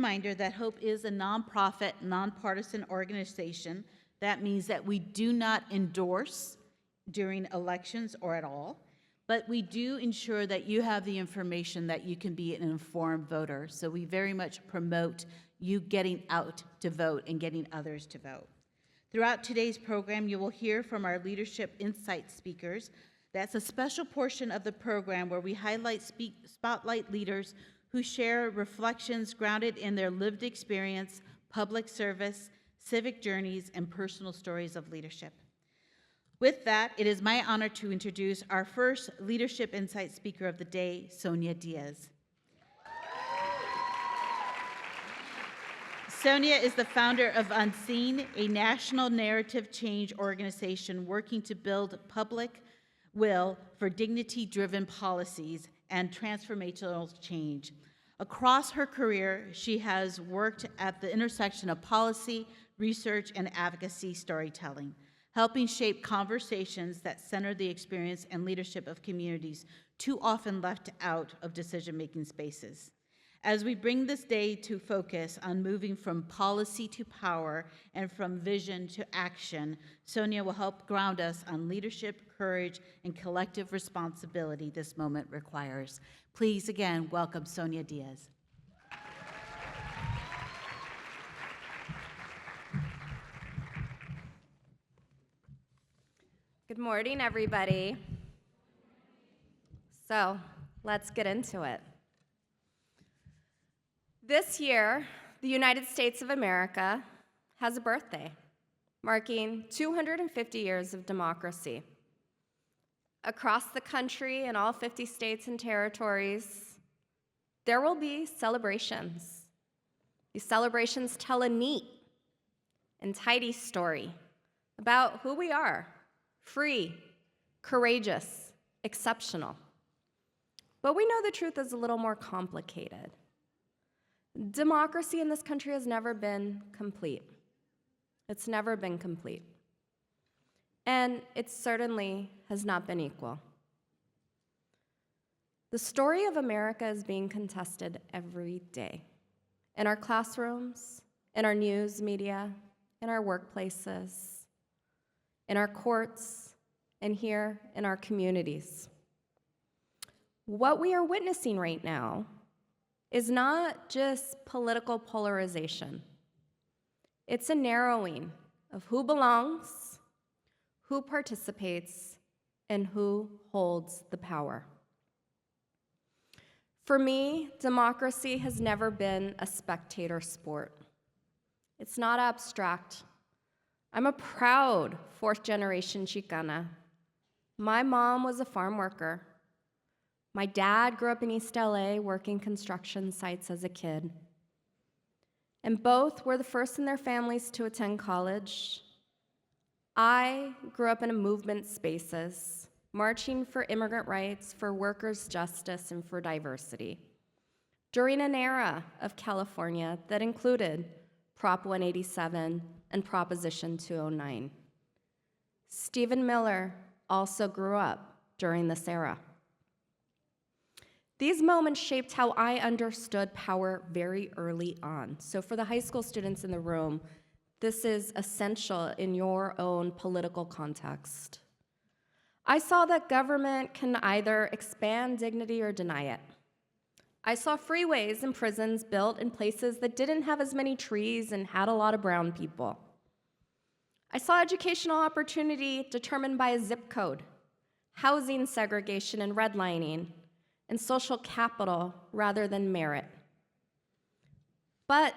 reminder that HOPE is a nonprofit, nonpartisan organization. That means that we do not endorse during elections or at all, but we do ensure that you have the information that you can be an informed voter. So we very much promote you getting out to vote and getting others to vote. Throughout today's program, you will hear from our Leadership Insight speakers. That's a special portion of the program where we highlight spotlight leaders who share reflections grounded in their lived experience, public service, civic journeys, and personal stories of leadership. With that, it is my honor to introduce our first Leadership Insight speaker of the day, Sonja Diaz. Sonja is the founder of Unseen, a national narrative change organization working to build public will for dignity-driven policies and transformational change. Across her career, she has worked at the intersection of policy, research, and advocacy storytelling, helping shape conversations that center the experience and leadership of communities too often left out of decision-making spaces. As we bring this day to focus on moving from policy to power and from vision to action, Sonja will help ground us on leadership, courage, and collective responsibility this moment requires. Please again welcome Sonja Diaz. Good morning, everybody. So let's get into it. This year, the United States of America has a birthday, marking 250 years of democracy. Across the country in all 50 states and territories, there will be celebrations. These celebrations tell a neat and tidy story about who we are: free, courageous, exceptional. But we know the truth is a little more complicated. Democracy in this country has never been complete. It's never been complete. And it certainly has not been equal. The story of America is being contested every day in our classrooms, in our news media, in our workplaces, in our courts, and here in our communities. What we are witnessing right now is not just political polarization. It's a narrowing of who belongs, who participates, and who holds the power. For me, democracy has never been a spectator sport. It's not abstract. I'm a proud fourth-generation Chicana. My mom was a farm worker. My dad grew up in East LA working construction sites as a kid. And both were the first in their families to attend college. I grew up in movement spaces, marching for immigrant rights, for workers' justice, and for diversity, during an era of California that included Prop 187 and Proposition 209. Stephen Miller also grew up during this era. These moments shaped how I understood power very early on. So for the high school students in the room, this is essential in your own political context. I saw that government can either expand dignity or deny it. I saw freeways and prisons built in places that didn't have as many trees and had a lot of brown people. I saw educational opportunity determined by a zip code, housing segregation and redlining, and social capital rather than merit. But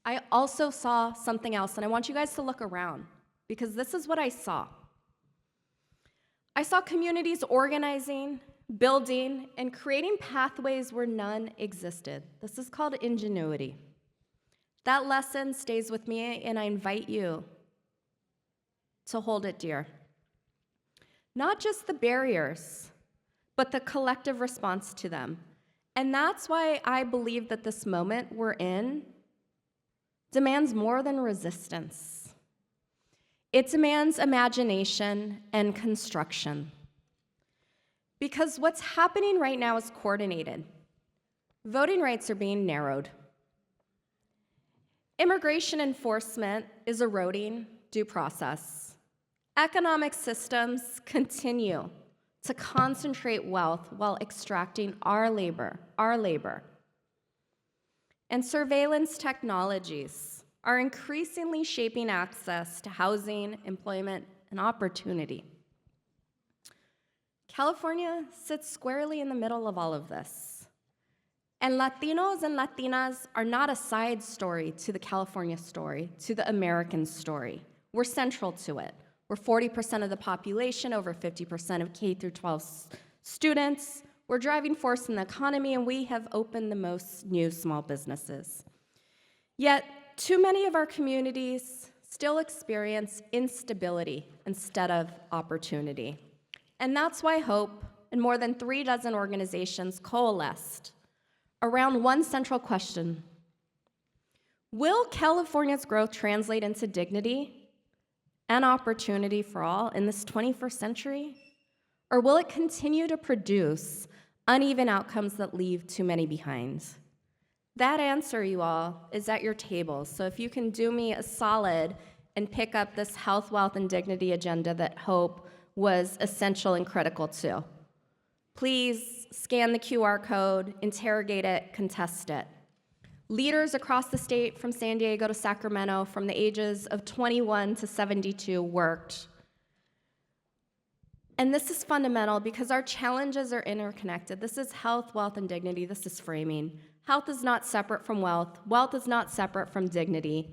I also saw something else, and I want you guys to look around, because this is what I saw. I saw communities organizing, building, and creating pathways where none existed. This is called ingenuity. That lesson stays with me, and I invite you to hold it dear. Not just the barriers, but the collective response to them. And that's why I believe that this moment we're in demands more than resistance. It demands imagination and construction. Because what's happening right now is coordinated. Voting rights are being narrowed. Immigration enforcement is eroding due process. Economic systems continue to concentrate wealth while extracting our labor. And surveillance technologies are increasingly shaping access to housing, employment, and opportunity. California sits squarely in the middle of all of this. And Latinos and Latinas are not a side story to the California story, to the American story. We're central to it. We're 40% of the population, over 50% of K through 12 students. We're driving force in the economy, and we have opened the most new small businesses. Yet, too many of our communities still experience instability instead of opportunity. And that's why HOPE and more than 36 organizations coalesced around one central question. Will California's growth translate into dignity and opportunity for all in this 21st century? Or will it continue to produce uneven outcomes that leave too many behind? That answer, you all, is at your tables. So if you can do me a solid and pick up this health, wealth, and dignity agenda that HOPE was essential and critical to. Please scan the QR code, interrogate it, contest it. Leaders across the state, from San Diego to Sacramento, from the ages of 21 to 72, worked. And this is fundamental because our challenges are interconnected. This is health, wealth, and dignity. This is framing. Health is not separate from wealth. Wealth is not separate from dignity.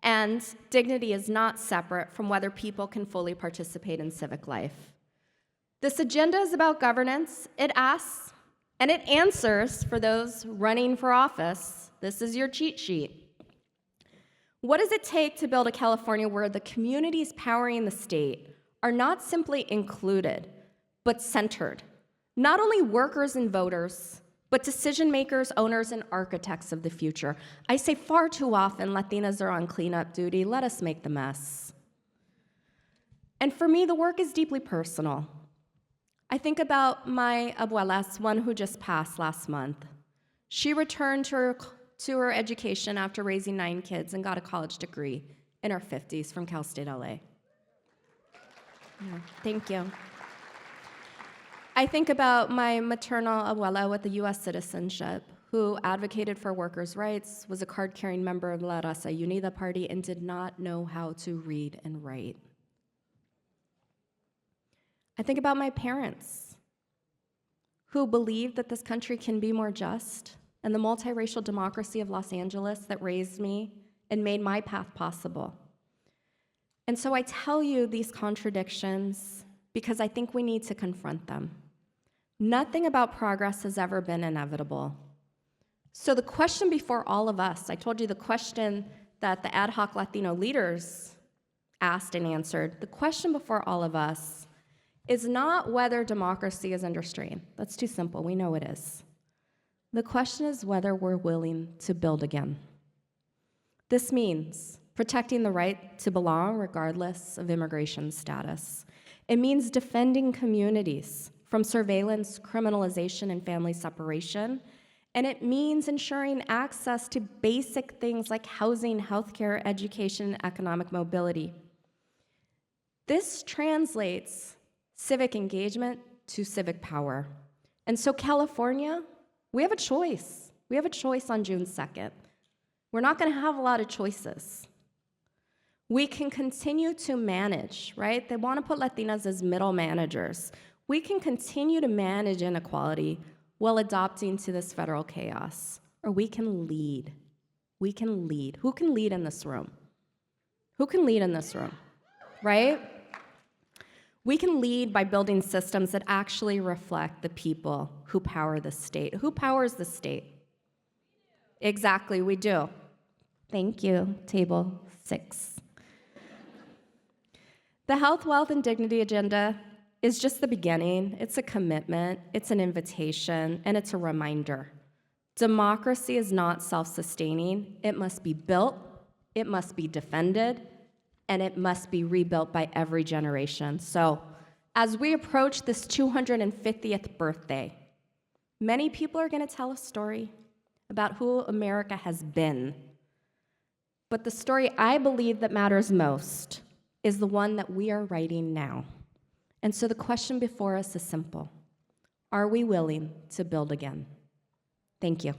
And dignity is not separate from whether people can fully participate in civic life. This agenda is about governance. It asks and it answers for those running for office. This is your cheat sheet. What does it take to build a California where the communities powering the state are not simply included, but centered? Not only workers and voters, but decision makers, owners, and architects of the future. I say far too often, Latinas are on cleanup duty. Let us make the mess. And for me, the work is deeply personal. I think about my abuelas, one who just passed last month. She returned to her education after raising 9 kids and got a college degree in her 50s from Cal State LA. Yeah, thank you. I think about my maternal abuela with the US citizenship, who advocated for workers' rights, was a card-carrying member of La Raza Unida party, and did not know how to read and write. I think about my parents, who believed that this country can be more just, and the multiracial democracy of Los Angeles that raised me and made my path possible. And so I tell you these contradictions because I think we need to confront them. Nothing about progress has ever been inevitable. So the question before all of us, I told you the question that the ad hoc Latino leaders asked and answered, the question before all of us is not whether democracy is under strain. That's too simple, we know it is. The question is whether we're willing to build again. This means protecting the right to belong regardless of immigration status. It means defending communities from surveillance, criminalization, and family separation. And it means ensuring access to basic things like housing, healthcare, education, and economic mobility. This translates civic engagement to civic power. And so California, we have a choice. We have a choice on June 2nd. We're not going to have a lot of choices. We can continue to manage, right? They want to put Latinas as middle managers. We can continue to manage inequality while adopting to this federal chaos. Or we can lead. We can lead. Who can lead in this room? Who can lead in this room, right? We can lead by building systems that actually reflect the people who power the state. Who powers the state? Exactly, we do. Thank you, table 6. The health, wealth, and dignity agenda is just the beginning. It's a commitment, it's an invitation, and it's a reminder. Democracy is not self-sustaining. It must be built, it must be defended, and it must be rebuilt by every generation. So, as we approach this 250th birthday, many people are going to tell a story about who America has been. But the story I believe that matters most is the one that we are writing now. And so the question before us is simple. Are we willing to build again? Thank you.